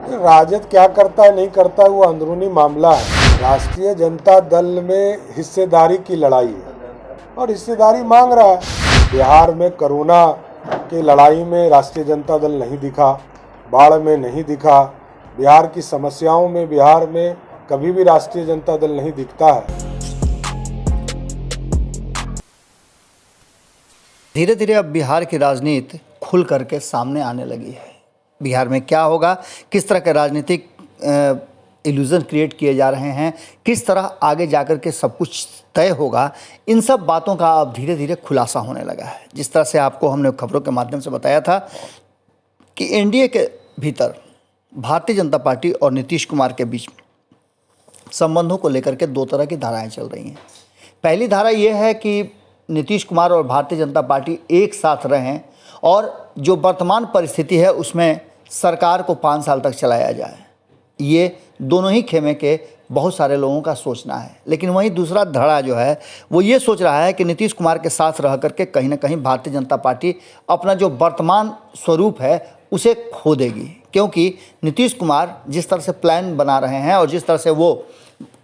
राजद क्या करता है नहीं करता है वो अंदरूनी मामला है। राष्ट्रीय जनता दल में हिस्सेदारी की लड़ाई है और हिस्सेदारी मांग रहा है। बिहार में कोरोना की लड़ाई में राष्ट्रीय जनता दल नहीं दिखा, बाढ़ में नहीं दिखा, बिहार की समस्याओं में बिहार में कभी भी राष्ट्रीय जनता दल नहीं दिखता है। धीरे धीरे अब बिहार की राजनीति खुल करके सामने आने लगी है। बिहार में क्या होगा, किस तरह के राजनीतिक इल्यूजन क्रिएट किए जा रहे हैं, किस तरह आगे जाकर के सब कुछ तय होगा, इन सब बातों का अब धीरे धीरे खुलासा होने लगा है। जिस तरह से आपको हमने खबरों के माध्यम से बताया था कि एनडीए के भीतर भारतीय जनता पार्टी और नीतीश कुमार के बीच संबंधों को लेकर के दो तरह की धाराएं चल रही हैं। पहली धारा ये है कि नीतीश कुमार और भारतीय जनता पार्टी एक साथ रहें और जो वर्तमान परिस्थिति है उसमें सरकार को 5 साल तक चलाया जाए। ये दोनों ही खेमे के बहुत सारे लोगों का सोचना है। लेकिन वहीं दूसरा धड़ा जो है वो ये सोच रहा है कि नीतीश कुमार के साथ रह करके कहीं ना कहीं भारतीय जनता पार्टी अपना जो वर्तमान स्वरूप है उसे खो देगी, क्योंकि नीतीश कुमार जिस तरह से प्लान बना रहे हैं और जिस तरह से वो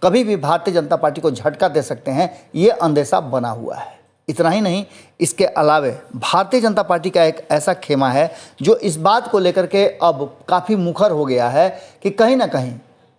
कभी भी भारतीय जनता पार्टी को झटका दे सकते हैं, ये अंदेशा बना हुआ है। इतना ही नहीं, इसके अलावे भारतीय जनता पार्टी का एक ऐसा खेमा है जो इस बात को लेकर के अब काफ़ी मुखर हो गया है कि कहीं ना कहीं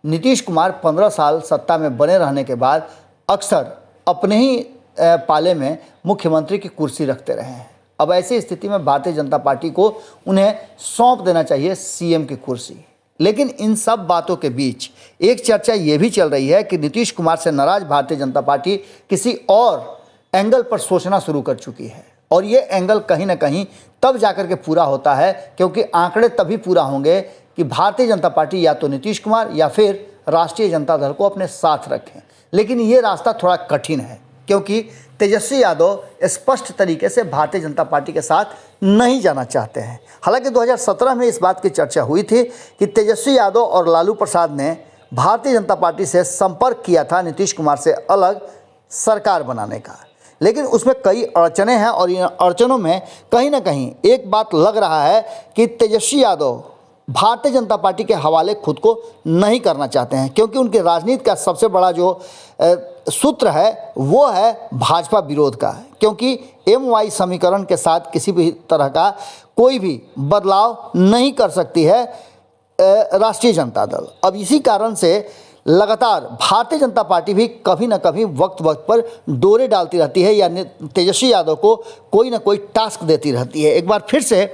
नीतीश कुमार 15 साल सत्ता में बने रहने के बाद अक्सर अपने ही पाले में मुख्यमंत्री की कुर्सी रखते रहे हैं। अब ऐसी स्थिति में भारतीय जनता पार्टी को उन्हें सौंप देना चाहिए सीएम की कुर्सी। लेकिन इन सब बातों के बीच एक चर्चा ये भी चल रही है कि नीतीश कुमार से नाराज भारतीय जनता पार्टी किसी और एंगल पर सोचना शुरू कर चुकी है। और ये एंगल कहीं ना कहीं तब जाकर के पूरा होता है क्योंकि आंकड़े तभी पूरा होंगे कि भारतीय जनता पार्टी या तो नीतीश कुमार या फिर राष्ट्रीय जनता दल को अपने साथ रखें। लेकिन ये रास्ता थोड़ा कठिन है क्योंकि तेजस्वी यादव स्पष्ट तरीके से भारतीय जनता पार्टी के साथ नहीं जाना चाहते हैं। हालांकि 2017 में इस बात की चर्चा हुई थी कि तेजस्वी यादव और लालू प्रसाद ने भारतीय जनता पार्टी से संपर्क किया था नीतीश कुमार से अलग सरकार बनाने का, लेकिन उसमें कई अड़चनें हैं और इन अड़चनों में कहीं ना कहीं एक बात लग रहा है कि तेजस्वी यादव भारतीय जनता पार्टी के हवाले खुद को नहीं करना चाहते हैं, क्योंकि उनके राजनीति का सबसे बड़ा जो सूत्र है वो है भाजपा विरोध का। क्योंकि MY समीकरण के साथ किसी भी तरह का कोई भी बदलाव नहीं कर सकती है राष्ट्रीय जनता दल। अब इसी कारण से लगातार भारतीय जनता पार्टी भी कभी ना कभी वक्त वक्त पर डोरे डालती रहती है या तेजस्वी यादव को कोई ना कोई टास्क देती रहती है। एक बार फिर से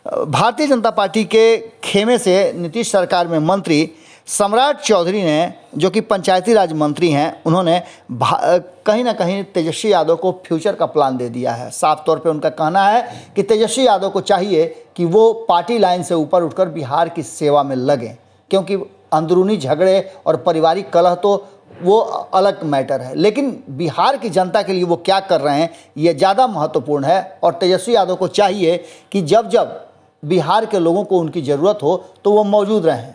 भारतीय जनता पार्टी के खेमे से नीतीश सरकार में मंत्री सम्राट चौधरी ने, जो कि पंचायती राज मंत्री हैं, उन्होंने कहीं ना कहीं तेजस्वी यादव को फ्यूचर का प्लान दे दिया है। साफ तौर पे उनका कहना है कि तेजस्वी यादव को चाहिए कि वो पार्टी लाइन से ऊपर उठकर बिहार की सेवा में लगें, क्योंकि अंदरूनी झगड़े और पारिवारिक कलह तो वो अलग मैटर है, लेकिन बिहार की जनता के लिए वो क्या कर रहे हैं ये ज़्यादा महत्वपूर्ण है। और तेजस्वी यादव को चाहिए कि जब जब बिहार के लोगों को उनकी ज़रूरत हो तो वो मौजूद रहें।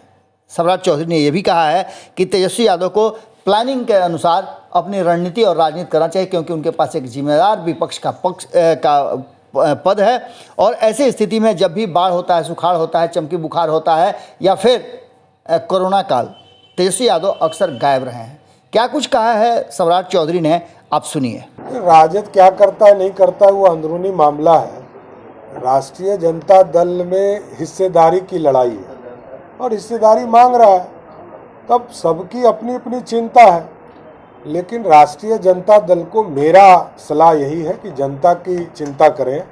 सम्राट चौधरी ने यह भी कहा है कि तेजस्वी यादव को प्लानिंग के अनुसार अपनी रणनीति और राजनीति करना चाहिए, क्योंकि उनके पास एक जिम्मेदार विपक्ष का पद है। और ऐसी स्थिति में जब भी बाढ़ होता है, सुखाड़ होता है, चमकी बुखार होता है या फिर कोरोना काल, तेजस्वी यादव अक्सर गायब रहे हैं। क्या कुछ कहा है सम्राट चौधरी ने, आप सुनिए। राजद क्या करता है नहीं करता है वो अंदरूनी मामला है। राष्ट्रीय जनता दल में हिस्सेदारी की लड़ाई है और हिस्सेदारी मांग रहा है, तब सबकी अपनी अपनी चिंता है। लेकिन राष्ट्रीय जनता दल को मेरा सलाह यही है कि जनता की चिंता करें।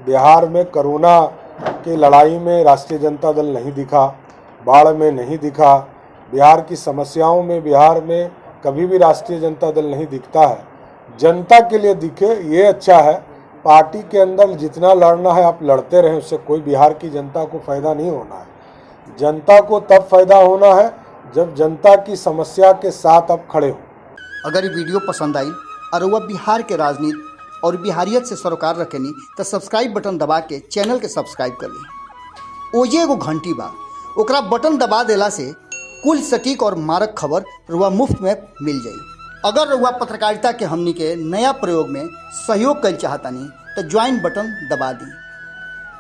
बिहार में कोरोना की लड़ाई में राष्ट्रीय जनता दल नहीं दिखा, बाढ़ में नहीं दिखा, बिहार की समस्याओं में बिहार में कभी भी राष्ट्रीय जनता दल नहीं दिखता है। जनता के लिए दिखे ये अच्छा है। पार्टी के अंदर जितना लड़ना है आप लड़ते रहें, उससे कोई बिहार की जनता को फ़ायदा नहीं होना है। जनता को तब फायदा होना है जब जनता की समस्या के साथ आप खड़े हो। अगर ये वीडियो पसंद आई और वह बिहार के राजनीति और बिहारियत से सरोकार रखेनी तो सब्सक्राइब बटन दबा के चैनल के सब्सक्राइब कर ली। ओजे एगो घंटी बा, ओकरा बटन दबा देला से कुल सटीक और मारक खबर रुआ मुफ्त में मिल जाई। अगर रुआ पत्रकारिता के हमनी के नया प्रयोग में सहयोग कर चाहतानी तो ज्वाइन बटन दबा दी।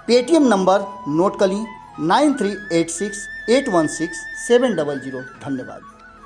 पेटीएम नंबर नोट कर ली 9386816700। धन्यवाद।